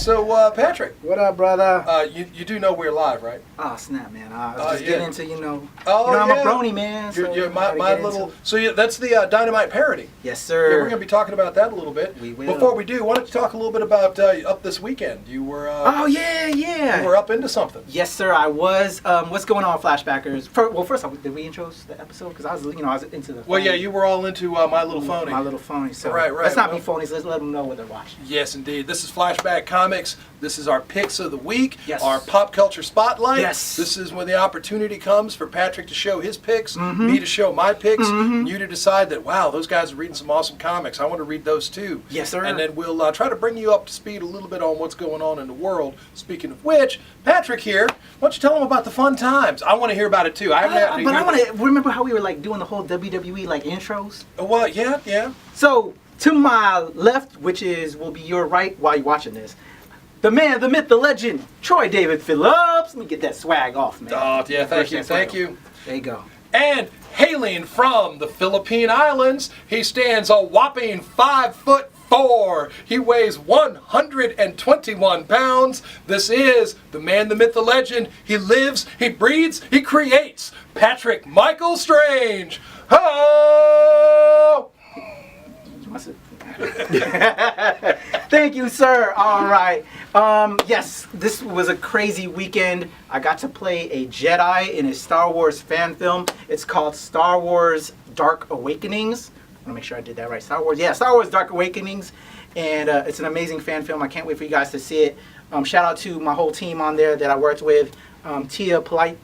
So, Patrick. What up, brother? You do know we're live, right? Oh, snap, man. I was just getting into, Oh, I'm a brony, man. You're my little... So that's the Dynamite parody. Yes, sir. Yeah, we're going to be talking about that a little bit. We will. Before we do, why don't you talk a little bit about up this weekend? You were... oh, yeah. You were up into something. Yes, sir, I was. What's going on, Flashbackers? First off, did we intro the episode? Because I was into the... Well, yeah, you were all into My Little Phony. My Little Phony. So right. Let's not be phonies. Let's let them know what they're watching. Yes, indeed. This is Flashback Comics. This is our picks of the week. Yes. Our pop culture spotlight. Yes. This is when the opportunity comes for Patrick to show his picks, me to show my picks, and you to decide that, wow, those guys are reading some awesome comics. I want to read those too. Yes, sir. And then we'll try to bring you up to speed a little bit on what's going on in the world. Speaking of which, Patrick here, why don't you tell them about the fun times? I want to hear about it too. But I want to remember how we were like doing the whole WWE like intros. Well, yeah. So to my left, which will be your right while you're watching this, the man, the myth, the legend, Troy David Phillips. Let me get that swag off, man. Oh, yeah, thank you. There you go. And hailing from the Philippine Islands, he stands a whopping 5'4". He weighs 121 pounds. This is the man, the myth, the legend. He lives, he breathes, he creates. Patrick Michael Strange. Ho! Thank you, sir. All right. Yes, this was a crazy weekend. I got to play a Jedi in a Star Wars fan film. It's called Star Wars Dark Awakenings. I want to make sure I did that right. Star Wars Dark Awakenings. And it's an amazing fan film. I can't wait for you guys to see it. Shout out to my whole team on there that I worked with. Tia Polite,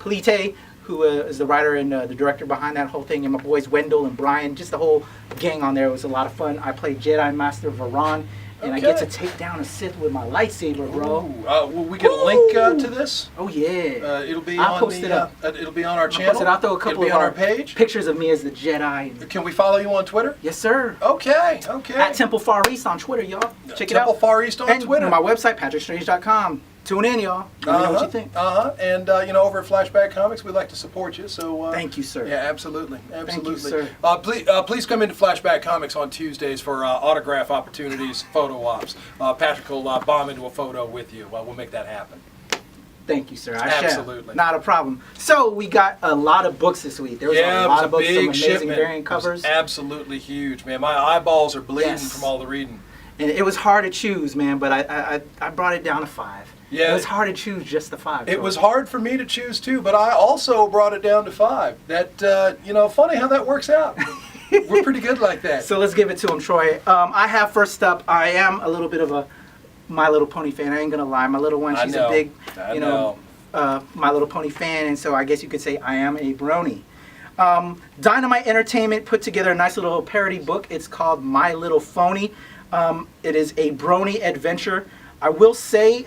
who is the writer and the director behind that whole thing, and my boys Wendell and Brian, just the whole gang on there. It was a lot of fun. I played Jedi Master Varan, and I get to take down a Sith with my lightsaber, bro. Will we get a link to this? Oh yeah. It'll be I'll on post it up. It'll be on our channel. I'll throw a couple on our page. Pictures of me as the Jedi. Can we follow you on Twitter? Yes, sir. Okay. At Temple Far East on Twitter, y'all. Check it out. Temple Far East on Twitter. And my website, patrickstrange.com. Tune in, y'all. Let me know what you think. And over at Flashback Comics, we like to support you. So thank you, sir. Yeah, absolutely. Thank you, sir. Please come into Flashback Comics on Tuesdays for autograph opportunities, photo ops. Patrick will bomb into a photo with you. We'll make that happen. Thank you, sir. Absolutely. Not a problem. So we got a lot of books this week. There was a lot of books, some amazing variant covers. Absolutely huge, man. My eyeballs are bleeding from all the reading. And it was hard to choose, man, but I brought it down to 5. Yeah. It was hard to choose just the 5. It was hard for me to choose too, but I also brought it down to 5. That funny how that works out. We're pretty good like that. So let's give it to him, Troy. I have first up. I am a little bit of a My Little Pony fan. I ain't gonna lie. My little one, she's a big, My Little Pony fan, and so I guess you could say I am a brony. Dynamite Entertainment put together a nice little parody book. It's called My Little Phony. It is a brony adventure. I will say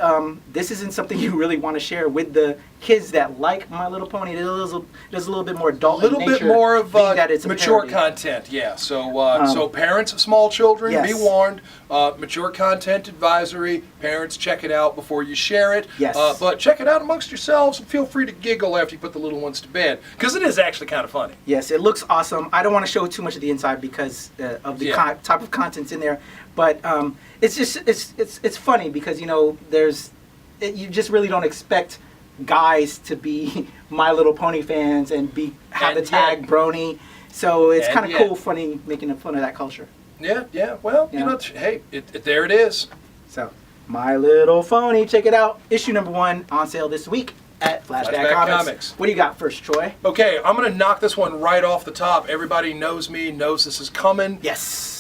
this isn't something you really want to share with the kids that like My Little Pony. It is a little bit more adult in nature. A little bit more of that it's mature content, yeah. So parents of small children, be warned. Mature content advisory. Parents, check it out before you share it. Yes. But check it out amongst yourselves and feel free to giggle after you put the little ones to bed. Because it is actually kind of funny. Yes, it looks awesome. I don't want to show too much of the inside because of the type of contents in there. But it's just it's funny because you just really don't expect guys to be My Little Pony fans and have the tag brony. So it's kind of cool, funny, making fun of that culture. Yeah. Well, hey, there it is. So My Little Phony, check it out. Issue number 1 on sale this week at Flashback Comics. What do you got first, Troy? Okay, I'm going to knock this one right off the top. Everybody knows me, knows this is coming. Yes.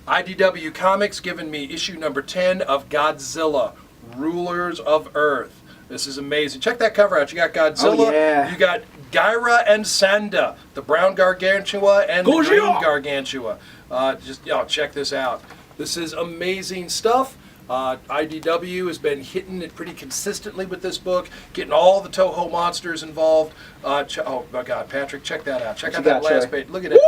IDW Comics giving me issue number 10 of Godzilla, Rulers of Earth. This is amazing. Check that cover out. You got Godzilla. Oh, yeah. You got Gyra and Sanda, the brown gargantua and the green gargantua. Check this out. This is amazing stuff. IDW has been hitting it pretty consistently with this book, getting all the Toho monsters involved. Oh my God, Patrick, check that out. Check out that last page. Look at it.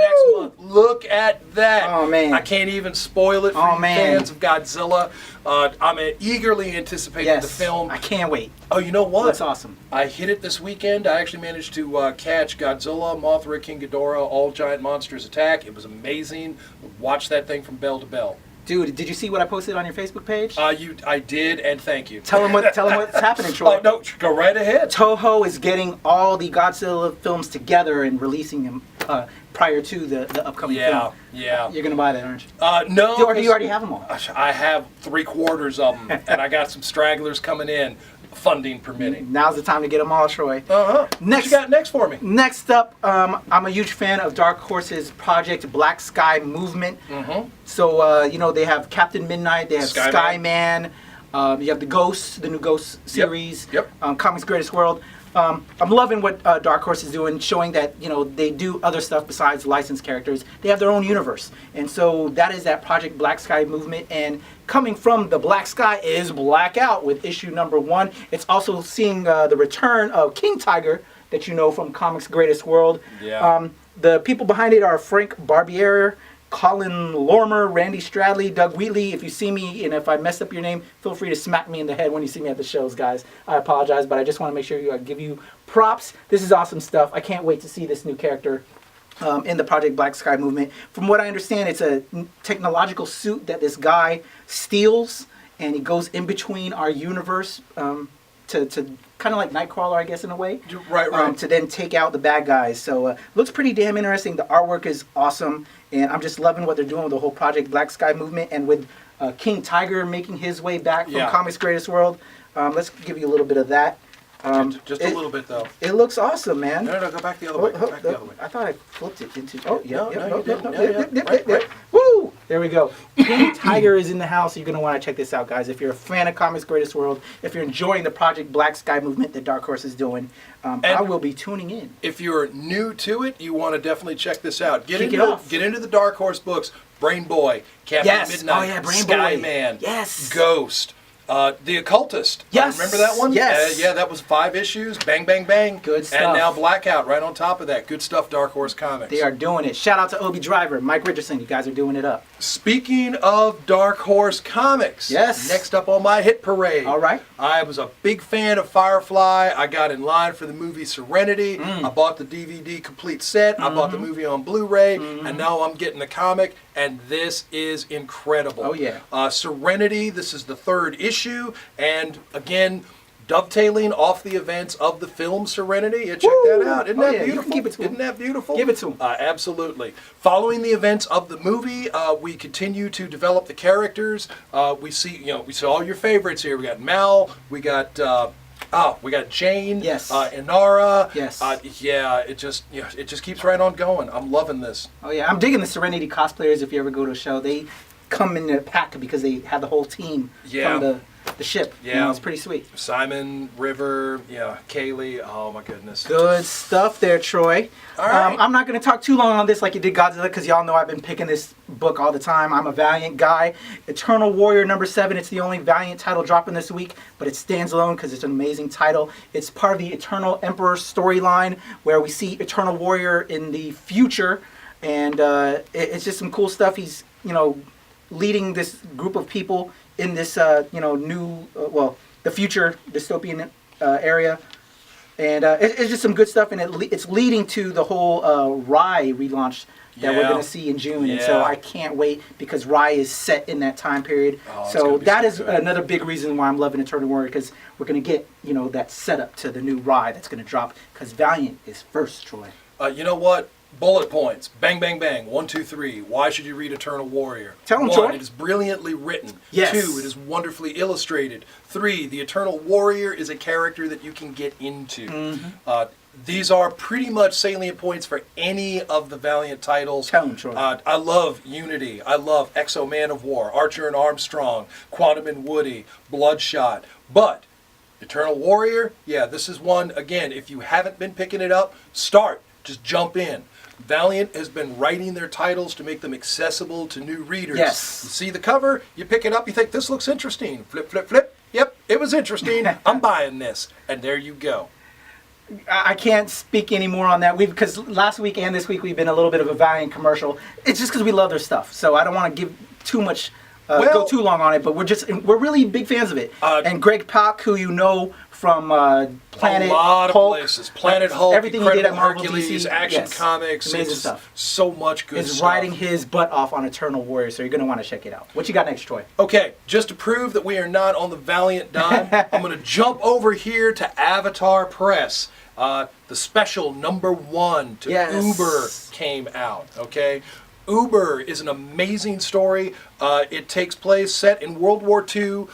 Next month. Look at that. Oh man, I can't even spoil it for you fans of Godzilla. I'm eagerly anticipating the film. I can't wait. Oh, you know what? That's awesome. I hit it this weekend. I actually managed to catch Godzilla, Mothra, King Ghidorah, all giant monsters attack. It was amazing. Watch that thing from bell to bell. Dude, did you see what I posted on your Facebook page? I did, and thank you. Tell them what's happening, Troy. Oh, no, go right ahead. Toho is getting all the Godzilla films together and releasing them prior to the upcoming film. Yeah. You're going to buy that, aren't you? No. Or do you already have them all? I have 3/4 of them, and I got some stragglers coming in, funding permitting. Now's the time to get them all, Troy. What you got next for me? Next up, I'm a huge fan of Dark Horse's Project Black Sky movement. So, they have Captain Midnight, they have Skyman, you have the Ghosts, the new Ghost series, Comics Greatest World. I'm loving what Dark Horse is doing, showing that they do other stuff besides licensed characters. They have their own universe, and so that is that Project Black Sky movement. And coming from the Black Sky is Blackout with issue #1. It's also seeing the return of King Tiger that you know from Comics Greatest World. The people behind it are Frank Barbiere, Colin Lormer, Randy Stradley, Doug Wheatley. If you see me and if I messed up your name, feel free to smack me in the head when you see me at the shows, guys. I apologize, but I just want to make sure I give you props. This is awesome stuff. I can't wait to see this new character in the Project Black Sky movement. From what I understand, it's a technological suit that this guy steals, and he goes in between our universe to kind of like Nightcrawler, I guess, in a way. Right. To then take out the bad guys. So looks pretty damn interesting. The artwork is awesome. And I'm just loving what they're doing with the whole Project Black Sky movement. And with King Tiger making his way back from Comics Greatest World. Let's give you a little bit of that. Just a little bit, though. It looks awesome, man. No, go back the other way. Go back the other way. I thought I flipped it into... Right. Woo! There we go. King Tiger is in the house. You're going to want to check this out, guys. If you're a fan of Comics Greatest World, if you're enjoying the Project Black Sky movement that Dark Horse is doing, I will be tuning in. If you're new to it, you want to definitely check this out. Get into the Dark Horse books. Brain Boy, Captain Midnight, Skyman, Ghost. The Occultist. Yes. Remember that one? Yes. That was 5 issues. Bang, bang, bang. Good stuff. And now Blackout right on top of that. Good stuff, Dark Horse Comics. They are doing it. Shout out to Obi Driver, Mike Richardson. You guys are doing it up. Speaking of Dark Horse Comics. Yes. Next up on my hit parade. All right. I was a big fan of Firefly. I got in line for the movie Serenity. I bought the DVD complete set. I bought the movie on Blu-ray. And now I'm getting the comic. And this is incredible. Oh, yeah. Serenity, this is the 3rd issue. And again, dovetailing off the events of the film Serenity. Check that out. Isn't that beautiful? Give it to him. Isn't that beautiful? Give it to him. Absolutely. Following the events of the movie, we continue to develop the characters. We see all your favorites here. We got Mal. We got Jane. Yes. Inara. Yes. It just keeps right on going. I'm loving this. Oh yeah, I'm digging the Serenity cosplayers. If you ever go to a show, they come in a pack because they have the whole team from the ship. Yeah. It's pretty sweet. Simon, River, Kaylee. Oh my goodness. Good stuff there, Troy. All right. I'm not going to talk too long on this like you did Godzilla, because y'all know I've been picking this book all the time. I'm a Valiant guy. Eternal Warrior #7. It's the only Valiant title dropping this week, but it stands alone because it's an amazing title. It's part of the Eternal Emperor storyline where we see Eternal Warrior in the future, and it's just some cool stuff. He's leading this group of people in this the future dystopian area. And it's just some good stuff, and it's leading to the whole Rye relaunch that we're going to see in June. And so I can't wait, because Rye is set in that time period. So that is another big reason why I'm loving Eternal Warrior, because we're going to get that setup to the new Rye that's going to drop, because Valiant is first, Troy. You know what? Bullet points. Bang, bang, bang. 1, 2, 3. Why should you read Eternal Warrior? Tell them, 1, Troy. it is brilliantly written. Yes. 2, it is wonderfully illustrated. 3, the Eternal Warrior is a character that you can get into. These are pretty much salient points for any of the Valiant titles. Tell them, Troy. I love Unity. I love Exo Man of War, Archer and Armstrong, Quantum and Woody, Bloodshot. But Eternal Warrior, this is one, again, if you haven't been picking it up, start. Just jump in. Valiant has been writing their titles to make them accessible to new readers. Yes. You see the cover, you pick it up, you think, this looks interesting. Flip, flip, flip. Yep, it was interesting. I'm buying this. And there you go. I can't speak any more on that. Because last week and this week we've been a little bit of a Valiant commercial. It's just because we love their stuff. So I don't want to give too much go too long on it, but we're really big fans of it. And Greg Pak, who you know from Planet a lot Hulk, of places. Planet Hulk, everything he did at Marvel, Hercules, DC, Action yes. Comics, amazing it's stuff. So much good Is stuff. riding his butt off on Eternal Warrior, so you're gonna want to check it out. What you got next, Troy? Okay, just to prove that we are not on the Valiant dime, I'm going to jump over here to Avatar Press. The special #1 to Uber came out. Okay. Uber is an amazing story. It takes place set in World War II.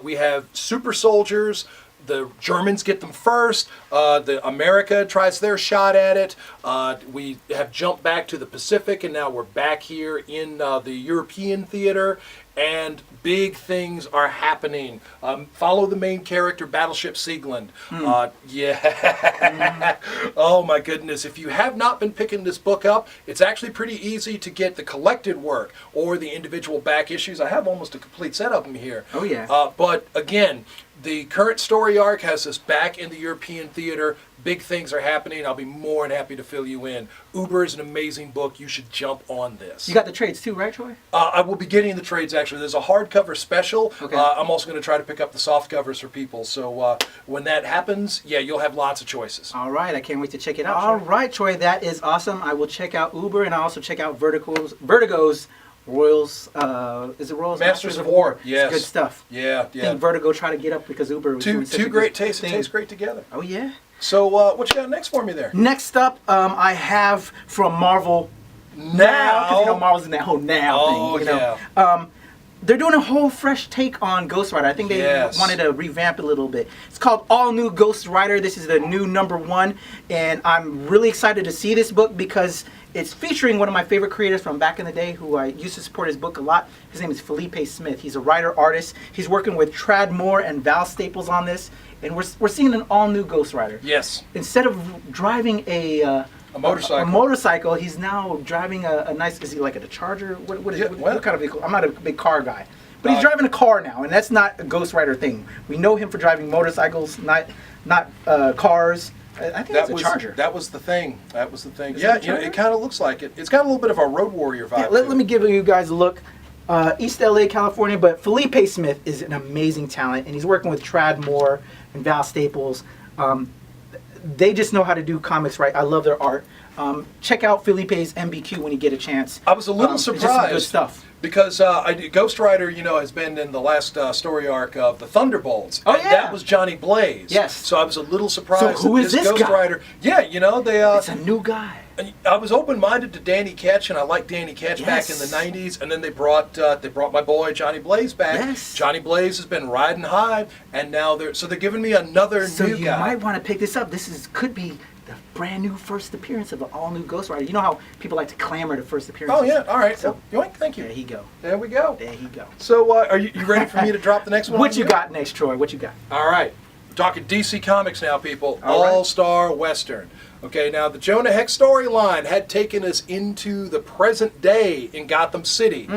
We have super soldiers. The Germans get them first. The America tries their shot at it. We have jumped back to the Pacific, and now we're back here in the European theater. And big things are happening. Follow the main character, Battleship Siegland. Oh my goodness. If you have not been picking this book up, it's actually pretty easy to get the collected work or the individual back issues. I have almost a complete set of them here. Oh yeah. But again, the current story arc has us back in the European theater. Big things are happening. I'll be more than happy to fill you in. Uber is an amazing book. You should jump on this. You got the trades too, right, Troy? I will be getting the trades, actually. There's a hardcover special. Okay. I'm also going to try to pick up the soft covers for people. So when that happens, yeah, you'll have lots of choices. All right. I can't wait to check it out. All right, Troy. That is awesome. I will check out Uber, and I'll also check out Vertigo's Royals, is it Royals? Masters of War. Yes. It's good stuff. Yeah, I think Vertigo tried to get up because Uber was doing such two a great good tastes. It thing. tastes great together. Oh, yeah? So what you got next for me there? Next up, I have from Marvel now, because you know Marvel's in that whole now thing. You know? They're doing a whole fresh take on Ghost Rider. I think they wanted to revamp it a little bit. It's called All New Ghost Rider. This is the new #1, and I'm really excited to see this book because it's featuring one of my favorite creators from back in the day who I used to support his book a lot. His name is Felipe Smith. He's a writer-artist. He's working with Tradd Moore and Val Staples on this, and we're seeing an all-new Ghost Rider. Yes. Instead of driving a motorcycle, he's now driving a nice, is he like a Charger? What kind of vehicle? I'm not a big car guy. But he's driving a car now, and that's not a Ghost Rider thing. We know him for driving motorcycles, not cars. I think that's a Charger. That was the thing. Yeah, you know, it kind of looks like it. It's got a little bit of a Road Warrior vibe. Yeah, let me give you guys a look. East LA, California, but Felipe Smith is an amazing talent, and he's working with Tradd Moore and Val Staples. They just know how to do comics right. I love their art. Check out Felipe's MBQ when you get a chance. I was a little surprised. Just some good stuff. Because Ghost Rider, you know, has been in the last story arc of the Thunderbolts. Oh, and yeah. that was Johnny Blaze. Yes. So I was a little surprised. So who is this Ghost guy? Rider. Yeah, you know, it's a new guy. I was open-minded to Danny Ketch, and I liked Danny Ketch back in the '90s. And then they brought my boy Johnny Blaze back. Yes. Johnny Blaze has been riding high, and now they're giving me another new guy. So you might want to pick this up. This could be the brand new first appearance of the all-new Ghost Rider. You know how people like to clamor to first appearances? Oh, yeah. All right. So, yoink, thank you. There you go. There we go. There you go. So are you ready for me to drop the next one? What you got next, Troy? What you got? All right. We're talking DC Comics now, people. All right. All-Star Western. Okay, now the Jonah Hex storyline had taken us into the present day in Gotham City.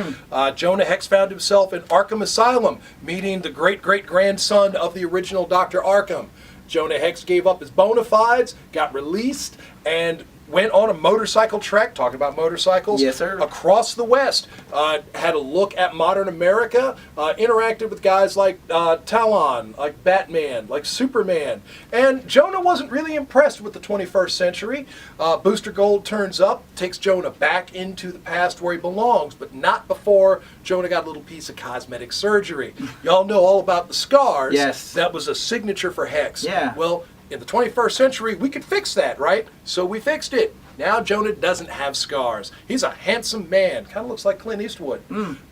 Jonah Hex found himself in Arkham Asylum, meeting the great-great-grandson of the original Dr. Arkham. Jonah Hex gave up his bona fides, got released, and went on a motorcycle trek, talking about motorcycles, yes, sir, across the West. Had a look at modern America, interacted with guys like Talon, like Batman, like Superman. And Jonah wasn't really impressed with the 21st century. Booster Gold turns up, takes Jonah back into the past where he belongs, but not before Jonah got a little piece of cosmetic surgery. Y'all know all about the scars. Yes. That was a signature for Hex. Yeah. Well, in the 21st century, we could fix that, right? So we fixed it. Now Jonah doesn't have scars. He's a handsome man. Kind of looks like Clint Eastwood.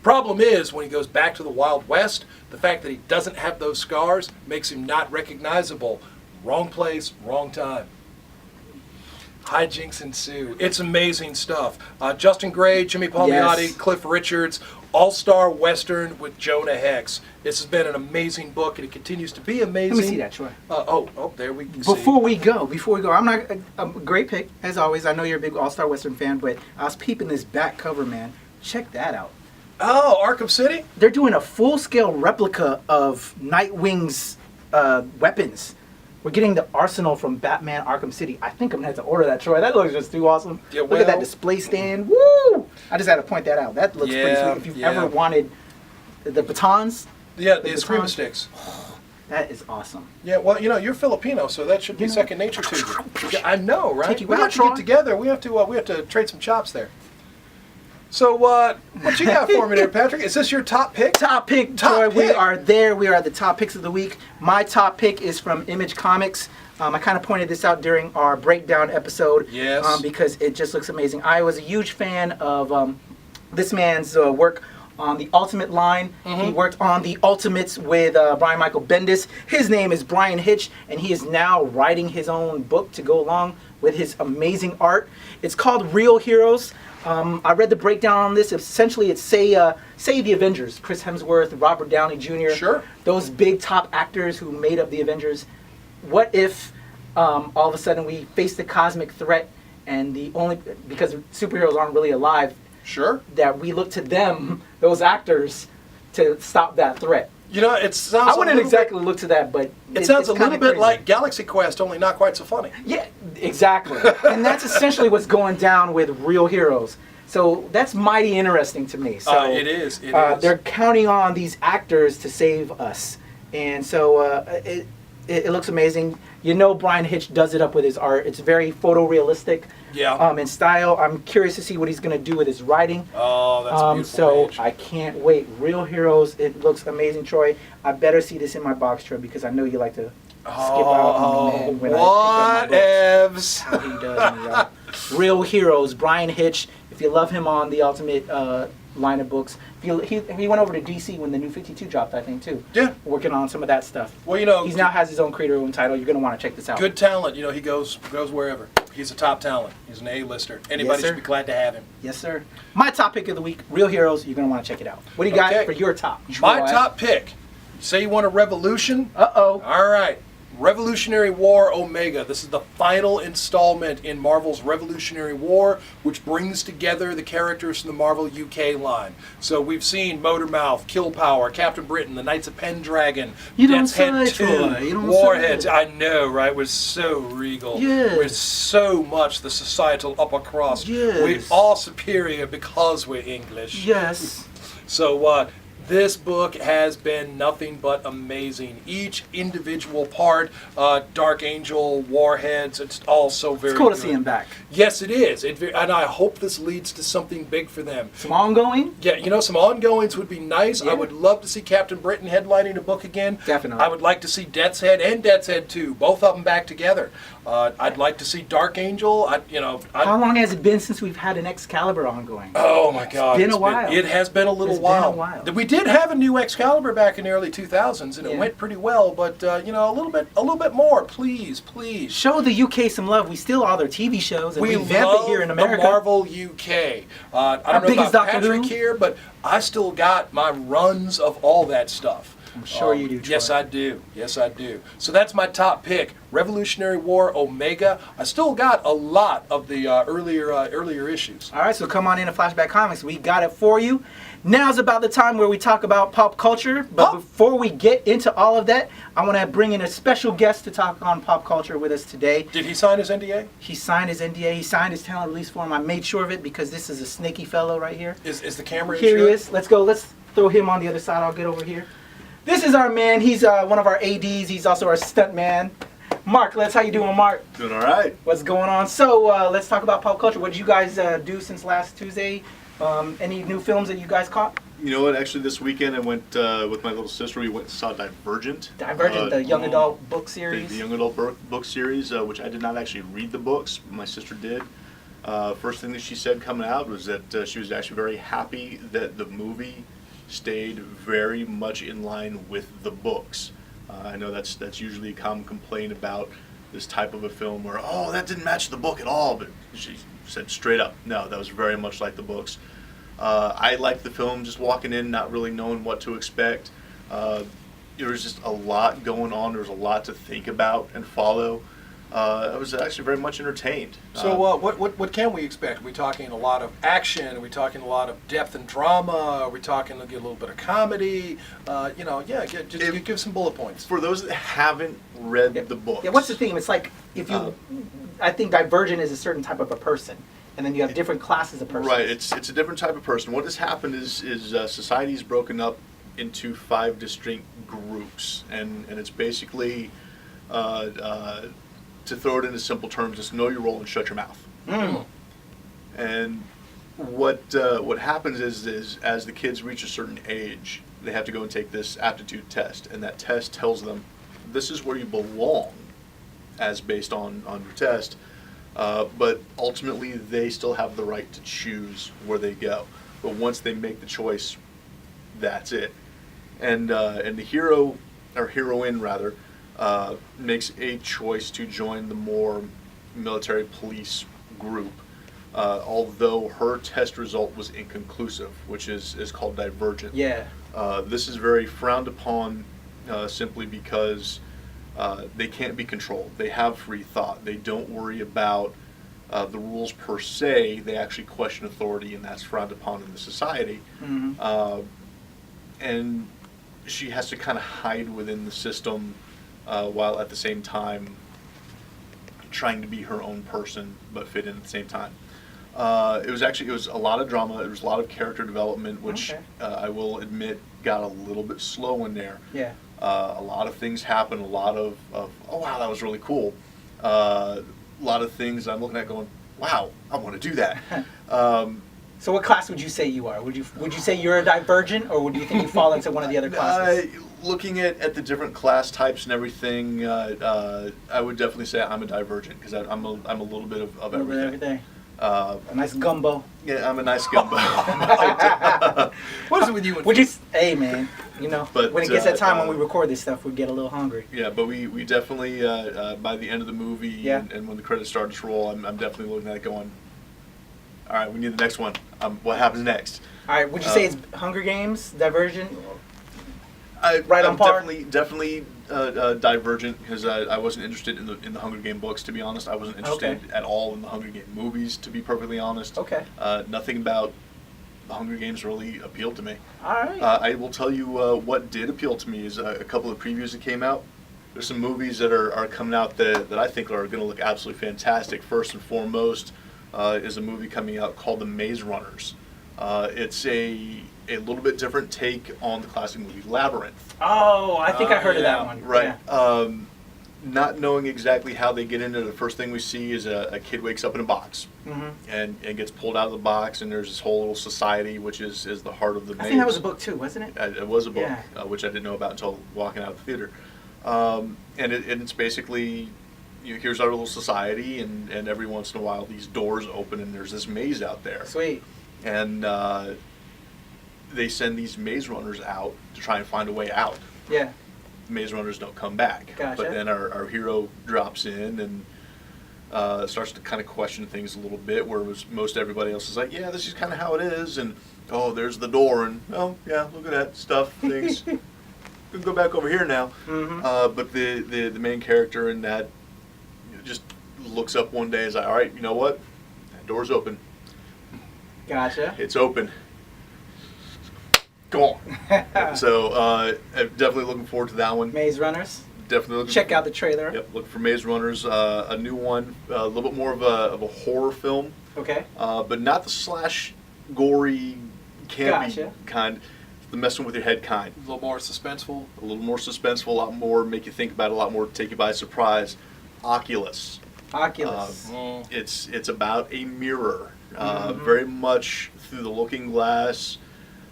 Problem is, when he goes back to the Wild West, the fact that he doesn't have those scars makes him not recognizable. Wrong place, wrong time. Hijinks ensue. It's amazing stuff. Justin Gray, Jimmy Palmiotti, Yes. Cliff Richards, all-star Western with Jonah Hex. This has been an amazing book, and it continues to be amazing. Let me see that, Troy. There we can see. Before we go, I'm not a great pick as always. I know you're a big All-Star Western fan, but I was peeping this back cover, man. Check that out. Oh, Arkham City? They're doing a full-scale replica of Nightwing's weapons. We're getting the arsenal from Batman Arkham City. I think I'm gonna have to order that, Troy. That looks just too awesome. Yeah, Look at that display stand. Woo! I just had to point that out. That looks pretty sweet. If you've ever wanted the batons. Yeah, the batons. Eskrima sticks. That is awesome. Yeah, well, you're Filipino, so that should be second nature to you. Yeah, I know, right? Take you We out, have to Troy. get together. We have to trade some chops there. So, what you got for me there, Patrick? Is this your top pick? Top pick, Troy. We are there. We are at the top picks of the week. My top pick is from Image Comics. I kind of pointed this out during our breakdown episode. Yes. Because it just looks amazing. I was a huge fan of this man's work on the Ultimate line. He worked on the Ultimates with Brian Michael Bendis. His name is Brian Hitch, and he is now writing his own book to go along with his amazing art. It's called Real Heroes. I read the breakdown on this. Essentially, it's say the Avengers, Chris Hemsworth, Robert Downey Jr. Sure. Those big top actors who made up the Avengers. What if all of a sudden we face the cosmic threat, and because superheroes aren't really alive, Sure. that we look to them, those actors, to stop that threat. It sounds. I wouldn't exactly look to that, but It sounds it's a little kinda bit crazy. like Galaxy Quest, only not quite so funny. Yeah, exactly. And that's essentially what's going down with Real Heroes. So that's mighty interesting to me. So It is. It is. They're counting on these actors to save us, and so it looks amazing. Brian Hitch does it up with his art. It's very photorealistic. Yeah. In style. I'm curious to see what he's going to do with his writing. Oh, that's a beautiful So page. I can't wait. Real Heroes. It looks amazing, Troy. I better see this in my box, Troy, because I know you like to skip out on me when I pick up my books. Whatevs. How he does me, y'all. Real Heroes. Brian Hitch. If you love him on the Ultimate line of books, he went over to DC when the New 52 dropped, I think, too. Yeah. Working on some of that stuff. Well, He now has his own creator, own title. You're going to want to check this out. good talent. He goes wherever. He's a top talent. He's an A-lister. Anybody sir. should be glad to have him. Yes, sir. My top pick of the week, Real Heroes. You're going to want to check it out. What do you got Okay. for your top? My Troy? top pick. Say you want a revolution? Uh-oh. All right. Revolutionary War Omega. This is the final installment in Marvel's Revolutionary War, which brings together the characters from the Marvel UK line. So we've seen Motormouth, Kill Power, Captain Britain, the Knights of Pendragon, You don't Death's Head say, 2, Troy. You don't Warheads. say. I know, right? We're so regal. Yes. We're so much the societal upper crust. Yes. We're all superior because we're English. Yes. So this book has been nothing but amazing. Each individual part, Dark Angel, Warheads, it's all so very It's cool to good. see him back. Yes, it is. And I hope this leads to something big for them. Some ongoing? Yeah, some ongoings would be nice. Yeah. I would love to see Captain Britain headlining a book again. Definitely. I would like to see Death's Head and Death's Head 2, both of them back together. I'd like to see Dark Angel. How long has it been since we've had an Excalibur ongoing? Oh my God! been a while. It has been a little It's been while. a while. We did have a new Excalibur back in the early 2000s, and it Yeah. went pretty well. But a little bit more, please. Show the UK some love. We steal all their TV shows and we vamp love it here in America. the Marvel UK. I don't know big is about Doctor Patrick Who? here, but I still got my runs of all that stuff. I'm sure you do, Troy. Yes, I do. Yes, I do. So that's my top pick, Revolutionary War Omega. I still got a lot of the earlier issues. All right, so come on in to Flashback Comics. We got it for you. Now's about the time where we talk about pop culture. But before we get into all of that, I want to bring in a special guest to talk on pop culture with us today. Did he sign his NDA? He signed his NDA. He signed his talent release form. I made sure of it because this is a snaky fellow right here. Is the camera Here he insured? is. Let's go. Let's throw him on the other side. I'll get over here. This is our man. He's one of our ADs. He's also our stunt man. Marc, how you doing, Marc? Doing all right. What's going on? So let's talk about pop culture. What did you guys do since last Tuesday? Any new films that you guys caught? You know what? Actually, this weekend I went with my little sister. We went and saw Divergent. Divergent, the young adult book series. The young adult book series, which I did not actually read the books. My sister did. First thing that she said coming out was that she was actually very happy that the movie stayed very much in line with the books. I know that's usually a common complaint about this type of a film where, oh, that didn't match the book at all, but she said straight up, no, that was very much like the books. I liked the film, just walking in, not really knowing what to expect. There was just a lot going on. There was a lot to think about and follow. I was actually very much entertained. So what can we expect? Are we talking a lot of action? Are we talking a lot of depth and drama? Are we talking a little bit of comedy? Give some bullet points. For those that haven't read the books, Yeah, what's the theme? It's like if you, I think Divergent is a certain type of a person, and then you have different classes of persons. Right, it's a different type of person. What has happened is society's broken up into 5 distinct groups, and it's basically, to throw it into simple terms, just know your role and shut your mouth. And what happens is as the kids reach a certain age, they have to go and take this aptitude test, and that test tells them this is where you belong, as based on your test. But ultimately, they still have the right to choose where they go. But once they make the choice, that's it. And the hero, or heroine rather, makes a choice to join the more military police group. Although her test result was inconclusive, which is called Divergent. Yeah. This is very frowned upon simply because they can't be controlled. They have free thought. They don't worry about the rules per se. They actually question authority, and that's frowned upon in the society. And she has to kind of hide within the system while at the same time trying to be her own person, but fit in at the same time. It was a lot of drama. There was a lot of character development, which I will admit got a little bit slow in there. Yeah. A lot of things happen. A lot of oh wow, that was really cool. A lot of things I'm looking at going, wow, I want to do that. So what class would you say you are? Would you say you're a Divergent, or would you think you fall into one of the other classes? Looking at the different class types and everything, I would definitely say I'm a Divergent, because I'm a little bit of A little bit of everything. a nice gumbo. Yeah, I'm a nice gumbo. What is it with you? Would you? Hey man, But, when it gets that time when we record this stuff, we get a little hungry. Yeah, but we definitely by the end of the movie and when the credits start to roll, I'm definitely looking at it going, all right, we need the next one. What happens next? All right, would you say it's Hunger Games, Divergent? I'm on par? Definitely Divergent, because I wasn't interested in the Hunger Game books, to be honest. I wasn't interested at all in the Hunger Game movies, to be perfectly honest. Okay. Nothing about the Hunger Games really appealed to me. All right. I will tell you what did appeal to me is a couple of previews that came out. There's some movies that are coming out that I think are going to look absolutely fantastic. First and foremost is a movie coming out called The Maze Runners. It's a little bit different take on the classic movie Labyrinth. Oh, I think I heard of that one. Right. Yeah. Not knowing exactly how they get into it, the first thing we see is a kid wakes up in a box and gets pulled out of the box, and there's this whole little society, which is the heart of the maze. I think that was a book too, wasn't it? It was a book, Yeah. which I didn't know about until walking out of the theater. And it's basically, here's our little society, and every once in a while these doors open and there's this maze out there. Sweet. And they send these maze runners out to try and find a way out. Yeah. Maze runners don't come back. Gotcha. But then our hero drops in and starts to kind of question things a little bit, whereas most everybody else is like, yeah, this is kind of how it is, and oh, there's the door, and oh, yeah, look at that stuff, things. We can go back over here now. But the main character in that just looks up one day and is like, all right, you know what? That door's open. Gotcha. It's open. Go on. So I'm definitely looking forward to that one. Maze Runners. Definitely looking Check out the trailer. Yep, looking for Maze Runners. A new one, a little bit more of a horror film. Okay. But not the slash, gory, campy kind. The messing with your head kind. A little more suspenseful. A little more suspenseful, a lot more make you think about it, a lot more take you by surprise. Oculus. It's about a mirror. Very much through the looking glass.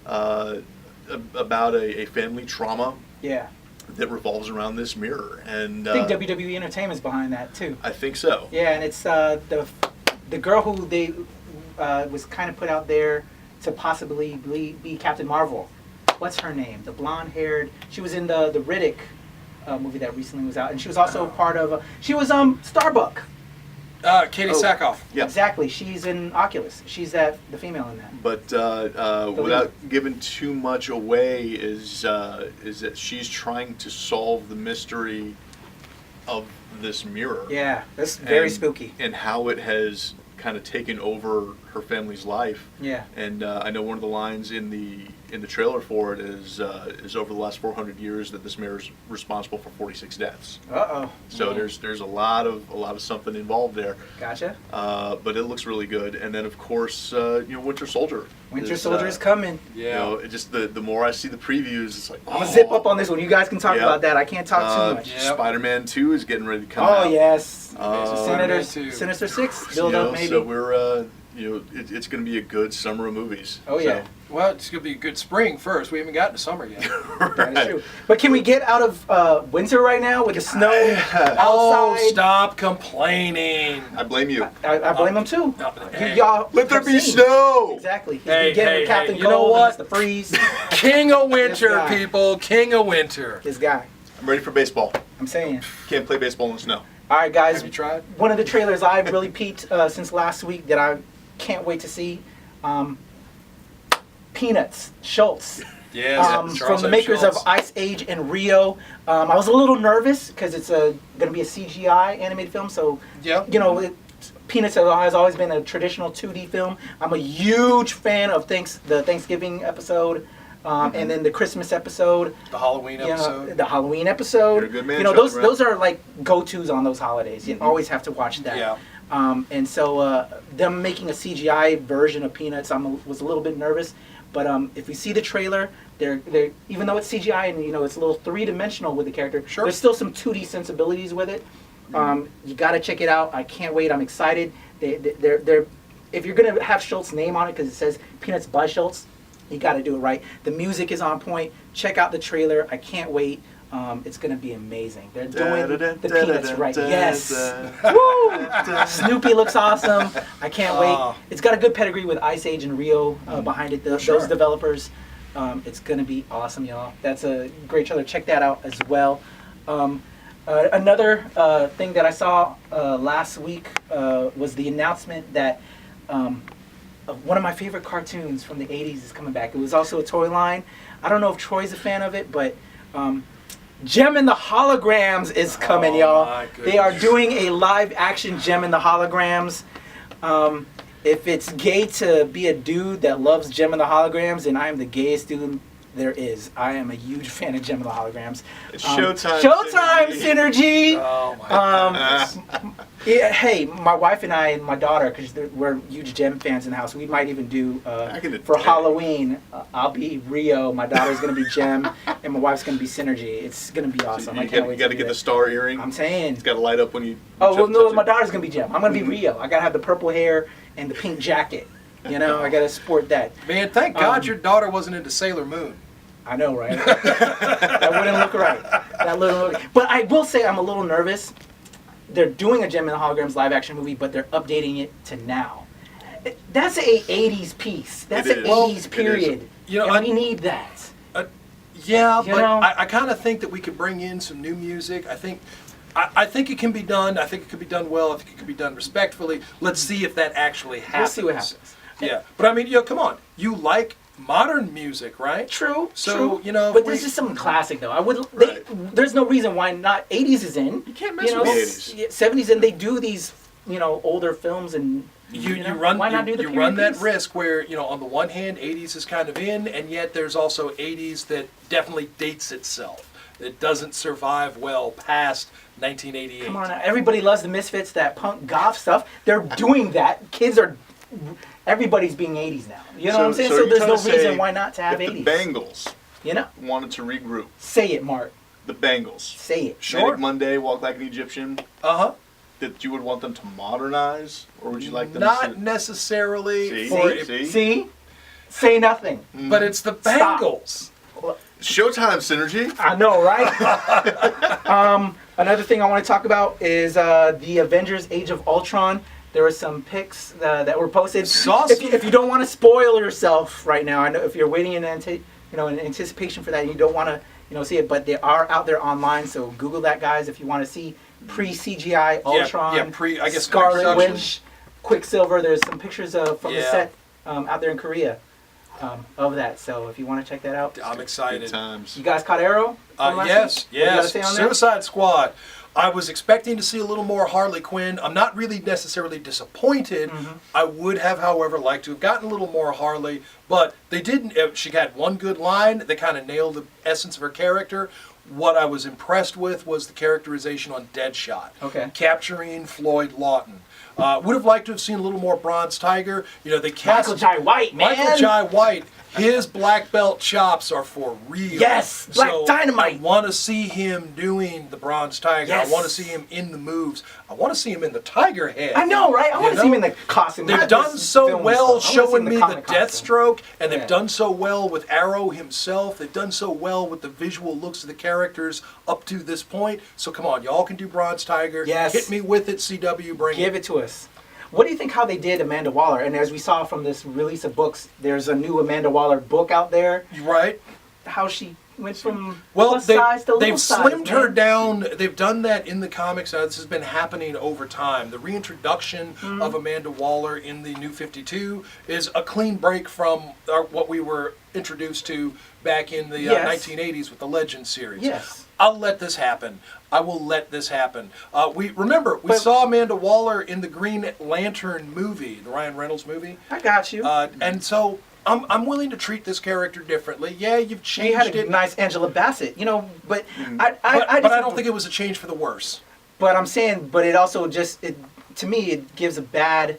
About a family trauma. Yeah. That revolves around this mirror, and I think WWE Entertainment's behind that too. I think so. Yeah, and it's the girl who they was kind of put out there to possibly be Captain Marvel. What's her name? The blonde-haired. She was in the Riddick movie that recently was out, and she was also part of. She was Starbuck. Katie Sackhoff. Yeah. Exactly. She's in Oculus. She's the female in that. But without giving too much away, is that she's trying to solve the mystery of this mirror. Yeah, that's very spooky. And how it has kind of taken over her family's life. Yeah. And I know one of the lines in the trailer for it is over the last 400 years that this mayor is responsible for 46 deaths. Uh-oh. So there's a lot of something involved there. Gotcha. But it looks really good. And then of course Winter Soldier. Winter Soldier is coming. Yeah. You know, it just the more I see the previews, it's like, I'm gonna zip up on this one. You guys can talk about that. I can't talk too much. Yeah. Spider-Man 2 is getting ready to come out. Oh yes. Spider-Man 2. Sinister Six. Build up maybe. So we're it's going to be a good summer of movies. Oh yeah. Well, it's going to be a good spring first. We haven't gotten to summer yet. That is true. But can we get out of winter right now with the snow outside? Oh, stop complaining. I blame you. I blame them too. Hey. Y'all Let there have be seen. snow. Exactly. He's Hey, been getting hey, with Captain hey, you know Cold and what? it's the freeze. King of winter, guy. people. King of winter. This guy. I'm ready for baseball. I'm saying. Can't play baseball in the snow. All right, guys. Have you tried? One of the trailers I've really peeped since last week that I can't wait to see. Peanuts, Schultz. Yes. From the makers of Ice Age and Rio. I was a little nervous because it's going to be a CGI animated film. So, Yeah. Peanuts has always been a traditional 2D film. I'm a huge fan of the Thanksgiving episode. And then the Christmas episode. The Halloween episode. The Halloween episode. You're a good man, those are like go-tos on those holidays. You always have to watch that. Yeah. And so them making a CGI version of Peanuts, was a little bit nervous. But if you see the trailer, they're even though it's CGI and it's a little three-dimensional with the character, Sure. there's still some 2D sensibilities with it. You got to check it out. I can't wait. I'm excited. They're if you're gonna have Schultz's name on it because it says Peanuts by Schultz, you got to do it right. The music is on point. Check out the trailer. I can't wait. It's going to be amazing. They're doing the Peanuts right. Yes. Woo! Snoopy looks awesome. I can't wait. It's got a good pedigree with Ice Age and Rio behind it. Those developers. It's going to be awesome, y'all. That's a great trailer. Check that out as well. Another thing that I saw last week was the announcement that one of my favorite cartoons from the 80s is coming back. It was also a toy line. I don't know if Troy's a fan of it, but Gem and the Holograms is coming, y'all. They are doing a live-action Gem and the Holograms. If it's gay to be a dude that loves Gem and the Holograms, then I am the gayest dude there is. I am a huge fan of Gem and the Holograms. It's Showtime. Showtime synergy. Oh my goodness. Yeah, hey, my wife and I and my daughter, because we're huge Gem fans in the house, we might even do for Halloween. I'll be Rio, my daughter's gonna be Gem, and my wife's gonna be Synergy. It's gonna be awesome. I can't wait. You got to get the star earring. I'm saying. It's got to light up when you. Oh well, no, my daughter's gonna be Gem. I'm gonna be Rio. I gotta have the purple hair and the pink jacket. I gotta sport that. Man, thank God your daughter wasn't into Sailor Moon. I know, right? That wouldn't look right. But I will say I'm a little nervous. They're doing a Gem and the Holograms live action movie, but they're updating it to now. That's a 80s piece. That's an 80s period. And we need that. I kind of think that we could bring in some new music. I think it can be done. I think it could be done well. I think it could be done respectfully. Let's see if that actually happens. We'll see what happens. Yeah, but I mean, come on. You like modern music, right? True. So true. But this is something classic, though. There's no reason why not. 80s is in. You can't mess with the 80s. 70s, and they do these, older films, and you run that piece? risk where on the one hand, 80s is kind of in, and yet there's also 80s that definitely dates itself. It doesn't survive well past 1988. Come on, everybody loves the Misfits, that punk goth stuff. They're doing that. Everybody's being 80s now. You know what I'm saying? So there's no reason why not to have 80s. The Bangles wanted to regroup. Say it, Marc. The Bangles. Say it. Sure. Manic Monday, Walk Like an Egyptian. Uh-huh. That you would want them to modernize? Or would you like them Not necessarily. See? Say nothing. But it's the Bangles. Showtime synergy. I know, right? Another thing I want to talk about is the Avengers Age of Ultron. There were some pics that were posted. If you don't want to spoil yourself right now, I know if you're waiting in anticipation for that, and you don't want to see it, but they are out there online. So Google that, guys, if you want to see pre-CGI Ultron, Scarlet Witch, Quicksilver. There's some pictures from the set out there in Korea of that. So if you want to check that out, I'm excited. Good times. You guys caught Arrow? Yes. Suicide Squad. I was expecting to see a little more Harley Quinn. I'm not really necessarily disappointed. I would have, however, liked to have gotten a little more Harley, but they didn't. She had one good line. They kind of nailed the essence of her character. What I was impressed with was the characterization on Deadshot. Okay. Capturing Floyd Lawton. Would have liked to have seen a little more Bronze Tiger. You know, they cast Michael Jai White, man. Michael Jai White. His black belt chops are for real. Yes, Black Dynamite. I want to see him doing the Bronze Tiger. Yes. I want to see him in the moves. I want to see him in the Tiger head. I know, right? I want to see him in the costume. They've not done this so film well stuff. I wanna see showing him in me the comic costume. Deathstroke, and Yeah. they've done so well with Arrow himself. They've done so well with the visual looks of the characters up to this point. So come on, y'all can do Bronze Tiger. Yes. Hit me with it, CW. Bring Give it to us. What do you think how they did Amanda Waller? And as we saw from this release of books, there's a new Amanda Waller book out there. You right? How she went from Well, plus size to little they've size, slimmed her man. down. They've done that in the comics. This has been happening over time. The reintroduction of Amanda Waller in the New 52 is a clean break from what we were introduced to back in the Yes. 1980s with the Legends series. Yes. I'll let this happen. I will let this happen. We But- saw Amanda Waller in the Green Lantern movie, the Ryan Reynolds movie, I got you. and so I'm willing to treat this character differently. Yeah, you've She changed had a it. nice Angela Bassett, you know, but But I don't think it was a change for the worse. But I'm saying, but it also just, to me, it gives a bad,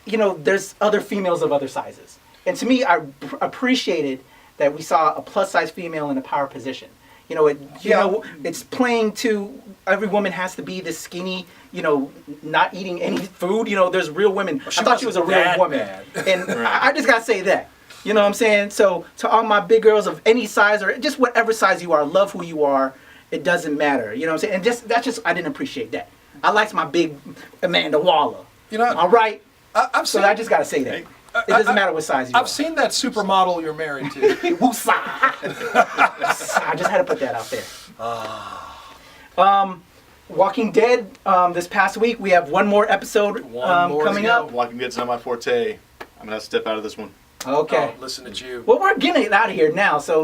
you know, there's other females of other sizes. And to me, I appreciated that we saw a plus size female in a power position. You know, it's playing to every woman has to be this skinny, you know, not eating any food. You know, there's real women. She I thought she was a wasn't real that woman. bad. And I just got to say that. You know what I'm saying? So to all my big girls of any size or just whatever size you are, love who you are. It doesn't matter. You know what I'm saying? And I didn't appreciate that. I liked my big Amanda Waller. You know, All right? I've So seen, I just got to say that. It doesn't matter what size you are. I've seen that supermodel you're married to. Woosah. I just had to put that out there. Walking Dead, this past week, we have one more episode One more to coming go. up. Walking Dead's not my forte. I'm gonna have to step out of this one. Okay. Oh, listen at you. Well, we're getting it out of here now, so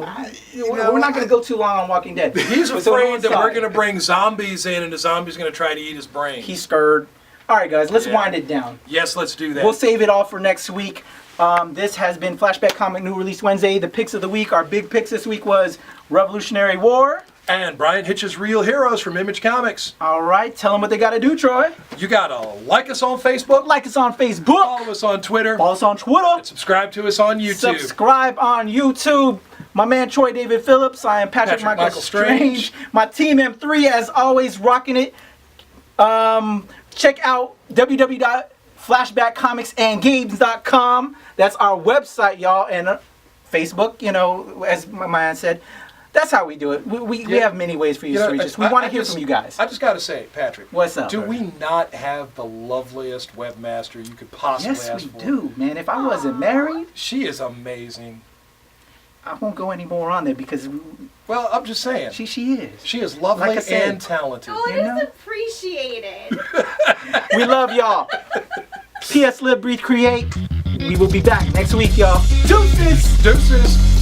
we're not going to go too long on Walking Dead. He's So afraid that we're sorry. going to bring zombies in, and the zombie's going to try to eat his brain. He's scared. All right, guys, let's Yeah. wind it down. Yes, let's do that. We'll save it all for next week. This has been Flashback Comic New Release Wednesday. The picks of the week, our big picks this week was Revolutionary War. And Brian Hitch's Real Heroes from Image Comics. All right, tell them what they got to do, Troy. You got to like us on Facebook, Like us on Facebook. follow us on Twitter, Follow us on Twitter. and subscribe to us on YouTube. Subscribe on YouTube. My man Troy David Phillips. I am Patrick Michael Strange. My team M3, as always, rocking it. Check out www.flashbackcomicsandgames.com. That's our website, y'all, and Facebook. You know, as my man said, that's how we do it. We have many ways for you to reach us. We want to hear from you guys. I just got to say, Patrick. What's up? Do brother? we not have the loveliest webmaster you could possibly Yes, ask we for? do, man. If I wasn't married, She is amazing. I won't go any more on there because Well, I'm just saying. she is. She is lovely Like I said. and talented. Oh, You it know? is appreciated. We love y'all. P.S. Live, Breathe, Create. We will be back next week, y'all. Deuces! Deuces.